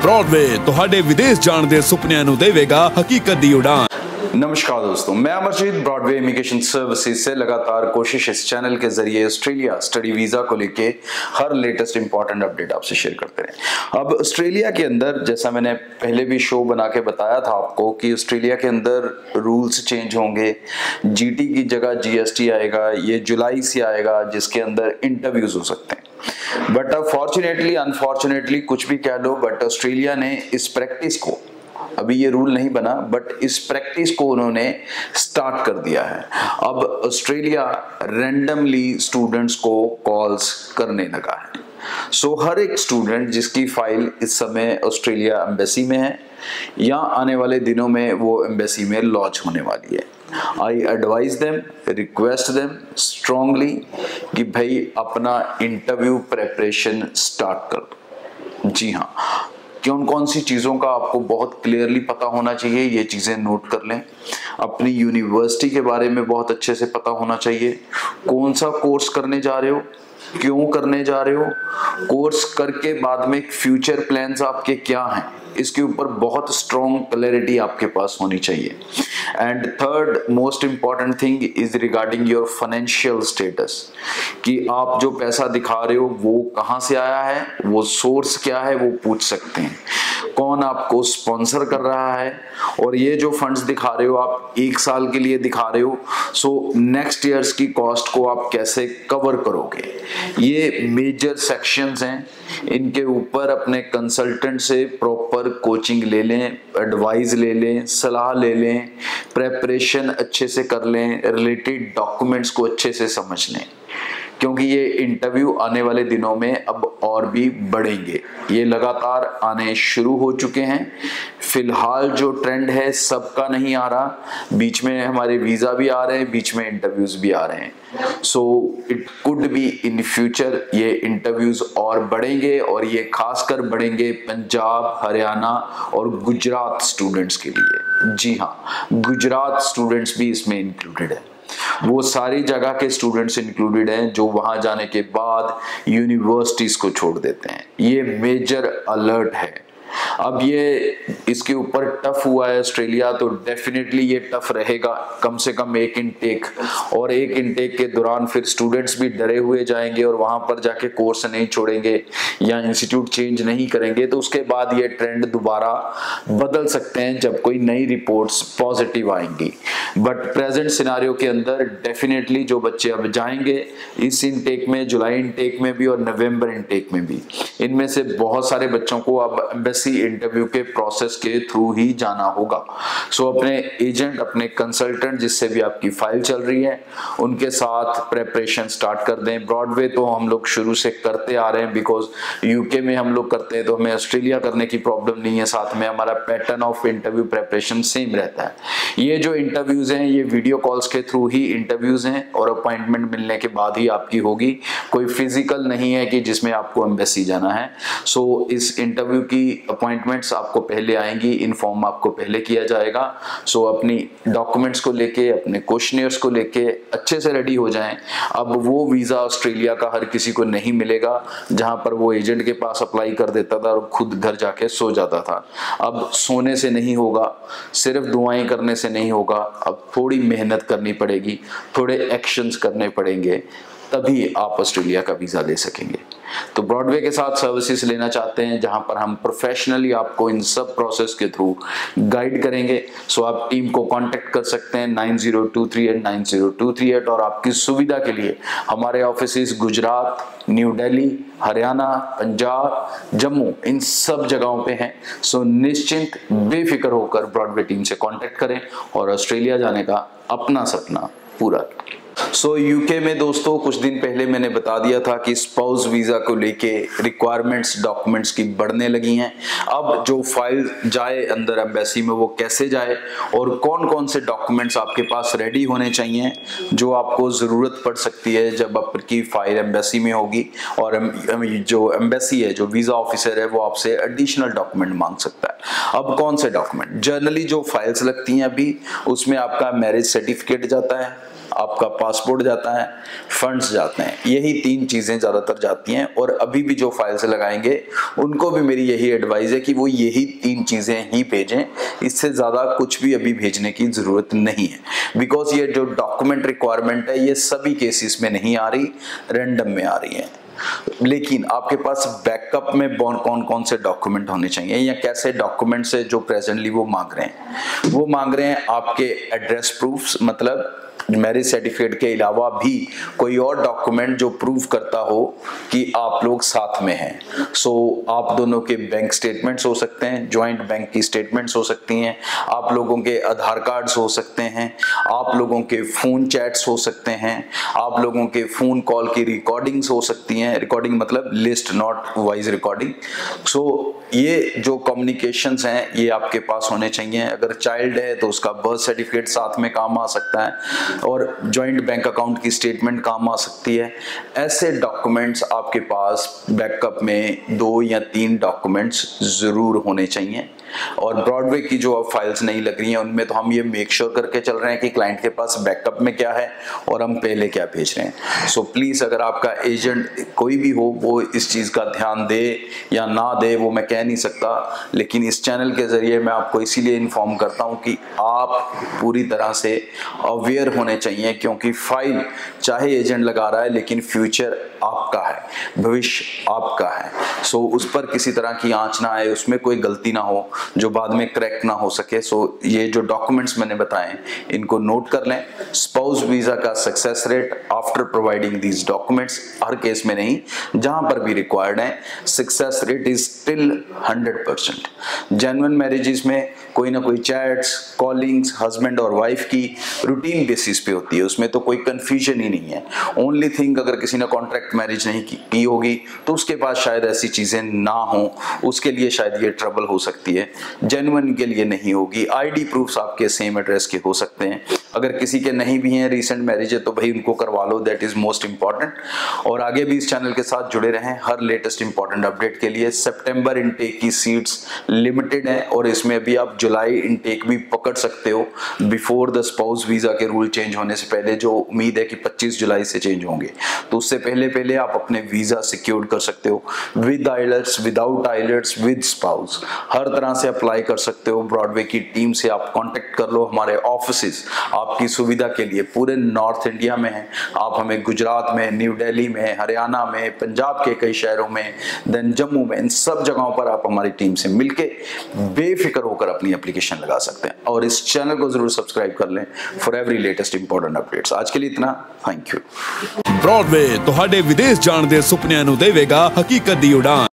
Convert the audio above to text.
Broadway ਤੁਹਾਡੇ ਵਿਦੇਸ਼ ਜਾਣ ਦੇ ਸੁਪਨਿਆਂ ਨੂੰ ਦੇਵੇਗਾ ਹਕੀਕਤ ਦੀ ਉਡਾਨ। नमस्कार दोस्तों, मैं अमरजीत ब्रॉडवे इमिग्रेशन सर्विसेज से लगातार कोशिश इस चैनल के जरिए ऑस्ट्रेलिया स्टडी वीज़ा को लेके हर लेटेस्ट इंपॉर्टेंट अपडेट आपसे शेयर करते रहे। अब ऑस्ट्रेलिया के अंदर जैसा मैंने पहले भी शो बना के बताया था आपको कि ऑस्ट्रेलिया के अंदर रूल्स चेंज होंगे, जीटी की जगह जीएसटी आएगा, ये जुलाई से आएगा जिसके अंदर इंटरव्यूज हो सकते हैं। बट फॉर्चुनेटली अनफॉर्चुनेटली कुछ भी कह लो, बट ऑस्ट्रेलिया ने इस प्रैक्टिस को, अभी ये रूल नहीं बना बट इस प्रैक्टिस को उन्होंने स्टार्ट कर दिया है। अब ऑस्ट्रेलिया रैंडमली स्टूडेंट्स को कॉल्स करने लगा है। सो हर एक स्टूडेंट जिसकी फाइल इस समय ऑस्ट्रेलिया एम्बेसी में है या आने वाले दिनों में वो एम्बेसी में लॉन्च होने वाली है, I advise them, request them strongly कि भाई अपना इंटरव्यू प्रेपरेशन स्टार्ट कर दो। जी हाँ, कौन कौन सी चीज़ों का आपको बहुत क्लियरली पता होना चाहिए, ये चीज़ें नोट कर लें। अपनी यूनिवर्सिटी के बारे में बहुत अच्छे से पता होना चाहिए, कौन सा कोर्स करने जा रहे हो, क्यों करने जा रहे हो, कोर्स करके बाद में फ्यूचर प्लान्स आपके क्या हैं, इसके ऊपर बहुत स्ट्रॉन्ग क्लैरिटी आपके पास होनी चाहिए। And third most important thing is regarding your financial status, कि आप जो पैसा दिखा रहे हो वो कहाँ से आया है, वो सोर्स क्या है, वो पूछ सकते हैं। कौन आपको स्पॉन्सर कर रहा है, और ये जो फंड्स दिखा रहे हो आप 1 साल के लिए दिखा रहे हो, सो नेक्स्ट ईयर्स की कॉस्ट को आप कैसे कवर करोगे। ये मेजर सेक्शंस हैं, इनके ऊपर अपने कंसल्टेंट से प्रॉपर कोचिंग ले लें, एडवाइस ले लें, सलाह ले लें, प्रेपरेशन अच्छे से कर लें, रिलेटेड डॉक्यूमेंट्स को अच्छे से समझ लें, क्योंकि ये इंटरव्यू आने वाले दिनों में अब और भी बढ़ेंगे। ये लगातार आने शुरू हो चुके हैं। फिलहाल जो ट्रेंड है सबका नहीं आ रहा, बीच में हमारे वीज़ा भी आ रहे हैं, बीच में इंटरव्यूज भी आ रहे हैं। So it could be in future ये इंटरव्यूज और बढ़ेंगे, और ये खासकर बढ़ेंगे पंजाब, हरियाणा और गुजरात स्टूडेंट्स के लिए। जी हाँ, गुजरात स्टूडेंट्स भी इसमें इंक्लूडेड है। वो सारी जगह के स्टूडेंट्स इंक्लूडेड हैं जो वहां जाने के बाद यूनिवर्सिटीज को छोड़ देते हैं। ये मेजर अलर्ट है। अब ये इसके ऊपर टफ हुआ है ऑस्ट्रेलिया, तो डेफिनेटली ये टफ रहेगा। कम से कम एक इनटेक, और एक इनटेक के दौरान फिर स्टूडेंट्स भी डरे हुए जाएंगे और वहां पर जाके कोर्स नहीं छोड़ेंगे या इंस्टीट्यूट चेंज नहीं करेंगे, तो उसके बाद ये ट्रेंड दोबारा बदल सकते हैं जब कोई नई रिपोर्ट्स पॉजिटिव आएंगी। बट प्रेजेंट सिनारियो के अंदर डेफिनेटली जो बच्चे अब जाएंगे इस इनटेक में, जुलाई इनटेक में भी और नवंबर इनटेक में भी, इनमें से बहुत सारे बच्चों को अब एम्बेसी इंटरव्यू के प्रोसेस के थ्रू ही जाना होगा। सो अपने एजेंट, अपने कंसल्टेंट जिससे भी आपकी फाइल चल रही है, उनके साथ प्रेपरेशन स्टार्ट कर दें। ब्रॉडवे तो हम लोग शुरू से करते आ रहे हैं, बिकॉज यूके में हम लोग करते हैं तो हमें ऑस्ट्रेलिया करने की प्रॉब्लम नहीं है, साथ में हमारा pattern of interview preparation same रहता है। ये जो इंटरव्यूज हैं ये वीडियो कॉल्स के थ्रू ही इंटरव्यूज हैं, और अपॉइंटमेंट मिलने के बाद ही आपकी होगी, कोई फिजिकल नहीं है कि जिसमें आपको एम्बेसी जाना है। सो इस इंटरव्यू की अपॉइंटमेंट्स आपको पहले आएंगी, इन्फॉर्म आपको पहले किया जाएगा। सो अपनी डॉक्यूमेंट्स को लेके, अपने क्वेश्चनियर्स को लेके अच्छे से रेडी हो जाएं। अब वो वीज़ा ऑस्ट्रेलिया का हर किसी को नहीं मिलेगा, जहां पर वो एजेंट के पास अप्लाई कर देता था और खुद घर जाके सो जाता था। अब सोने से नहीं होगा, सिर्फ दुआएं करने से नहीं होगा, अब थोड़ी मेहनत करनी पड़ेगी, थोड़े एक्शंस करने पड़ेंगे, तभी आप ऑस्ट्रेलिया का वीज़ा ले सकेंगे। तो ब्रॉडवे के साथ सर्विसेज लेना चाहते हैं जहां पर हम प्रोफेशनली आपको इन सब प्रोसेस के थ्रू गाइड करेंगे, सो आप टीम को कांटेक्ट कर सकते हैं 9023890238, और आपकी सुविधा के लिए हमारे ऑफिसेज गुजरात, न्यू दिल्ली, हरियाणा, पंजाब, जम्मू, इन सब जगहों पे हैं। सो निश्चिंत बेफिक्र होकर ब्रॉडवे टीम से कांटेक्ट करें और ऑस्ट्रेलिया जाने का अपना सपना पूरा करें। सो यूके में दोस्तों कुछ दिन पहले मैंने बता दिया था कि स्पाउस वीज़ा को लेके रिक्वायरमेंट्स डॉक्यूमेंट्स की बढ़ने लगी हैं। अब जो फाइल जाए अंदर एम्बेसी में वो कैसे जाए, और कौन कौन से डॉक्यूमेंट्स आपके पास रेडी होने चाहिए जो आपको ज़रूरत पड़ सकती है जब आपकी फाइल एम्बेसी में होगी, और जो एम्बेसी है, जो वीज़ा ऑफिसर है, वो आपसे एडिशनल डॉक्यूमेंट मांग सकता है। अब कौन से डॉक्यूमेंट, जनरली जो फाइल्स लगती हैं अभी उसमें आपका मैरिज सर्टिफिकेट जाता है, आपका पासपोर्ट जाता है, फंड्स जाते हैं, यही 3 चीजें ज्यादातर जाती हैं। और अभी भी जो फाइल्स लगाएंगे उनको भी मेरी यही एडवाइस है कि वो यही 3 चीजें ही भेजें, इससे ज्यादा कुछ भी अभी भेजने की जरूरत नहीं है। बिकॉज ये जो डॉक्यूमेंट रिक्वायरमेंट है ये सभी केसेस में नहीं आ रही, रैंडम में आ रही है। लेकिन आपके पास बैकअप में कौन कौन से डॉक्यूमेंट होने चाहिए या कैसे डॉक्यूमेंट्स है जो प्रेजेंटली वो मांग रहे हैं। वो मांग रहे हैं आपके एड्रेस प्रूफ्स, मतलब मैरिज सर्टिफिकेट के अलावा भी कोई और डॉक्यूमेंट जो प्रूव करता हो कि आप लोग साथ में हैं। सो आप दोनों के बैंक स्टेटमेंट्स हो सकते हैं, ज्वाइंट बैंक की स्टेटमेंट्स हो सकती हैं, आप लोगों के आधार कार्ड्स हो सकते हैं, आप लोगों के फोन चैट्स हो सकते हैं, आप लोगों के फोन कॉल की रिकॉर्डिंग्स हो सकती हैं। रिकॉर्डिंग मतलब लिस्ट, नॉट वॉइस रिकॉर्डिंग। सो ये जो कम्युनिकेशंस हैं ये आपके पास होने चाहिए। अगर चाइल्ड है तो उसका बर्थ सर्टिफिकेट साथ में काम आ सकता है और जॉइंट बैंक अकाउंट की स्टेटमेंट काम आ सकती है। ऐसे डॉक्यूमेंट्स आपके पास बैकअप में 2 या 3 डॉक्यूमेंट्स जरूर होने चाहिए। और ब्रॉडवे की जो अब फाइल्स नहीं लग रही हैं उनमें तो हम ये मेक श्योर करके चल रहे हैं कि क्लाइंट के पास बैकअप में क्या है और हम पहले क्या भेज रहे हैं। सो प्लीज अगर आपका एजेंट कोई भी हो वो इस चीज का ध्यान दे या ना दे वो मैं कह नहीं सकता, लेकिन इस चैनल के जरिए मैं आपको इसीलिए इन्फॉर्म करता हूं कि आप पूरी तरह से अवेयर होने चाहिए, क्योंकि फाइल चाहे एजेंट लगा रहा है लेकिन फ्यूचर आपका है, भविष्य आपका है। सो उस पर किसी तरह की आंच ना आए, उसमें कोई गलती ना हो जो बाद में करेक्ट ना हो सके। सो ये जो डॉक्यूमेंट्स मैंने बताए इनको नोट कर लें। स्पाउस वीजा का success rate after providing these documents, her case में नहीं, जहां पर भी रिक्वायर्ड है, success rate is till 100%। Genuine marriages में कोई ना कोई चैट्स, कॉलिंग्स हस्बैंड और वाइफ की रूटीन बेसिस पे होती है, उसमें तो कोई कंफ्यूजन ही नहीं है। ओनली थिंग अगर किसी ने कॉन्ट्रैक्ट मैरिज नहीं की होगी तो उसके पास शायद ऐसी चीजें ना हो, उसके लिए शायद ये ट्रबल हो सकती है। जेन्युइन के लिए नहीं होगी। आईडी प्रूफ्स आपके सेम एड्रेस के हो सकते हैं, अगर किसी के नहीं भी हैं, रीसेंट मैरिज है तो भाई उनको करवा लो, दैट इज मोस्ट इंपॉर्टेंट। और आगे भी इस चैनल के साथ जुड़े रहें हर लेटेस्ट इंपॉर्टेंट अपडेट के लिए। सितंबर इनटेक की सीट्स लिमिटेड है और इसमें भी आप जुलाई इनटेक भी पकड़ सकते हो बिफोर द स्पाउस वीजा के रूल चेंज होने से पहले, जो उम्मीद है कि 25 जुलाई से चेंज होंगे। तो उससे पहले आप अपने वीजा सिक्योर कर सकते हो with IELTS, without IELTS, with spouse, हर तरह से अप्लाई कर सकते हो। ब्रॉडवे की टीम से आप कांटेक्ट कर लो, हमारे ऑफिसेस आपकी सुविधा के लिए पूरे नॉर्थ इंडिया में हैं। आप हमें गुजरात में, न्यू दिल्ली में, हरियाणा में, पंजाब के कई शहरों में, देन जम्मू में, इन सब जगहों पर आप हमारी टीम से मिलके बेफिक्र होकर अपनी एप्लीकेशन लगा सकते हैं। और इस चैनल को जरूर सब्सक्राइब कर लें for every latest important updates. आज के लिए इतना, थैंक यू। ब्रॉडवे ਤੁਹਾਡੇ ਵਿਦੇਸ਼ ਜਾਣ ਦੇ ਸੁਪਨਿਆਂ ਨੂੰ ਦੇਵੇਗਾ ਹਕੀਕਤ ਦੀ ਉਡਾਨ।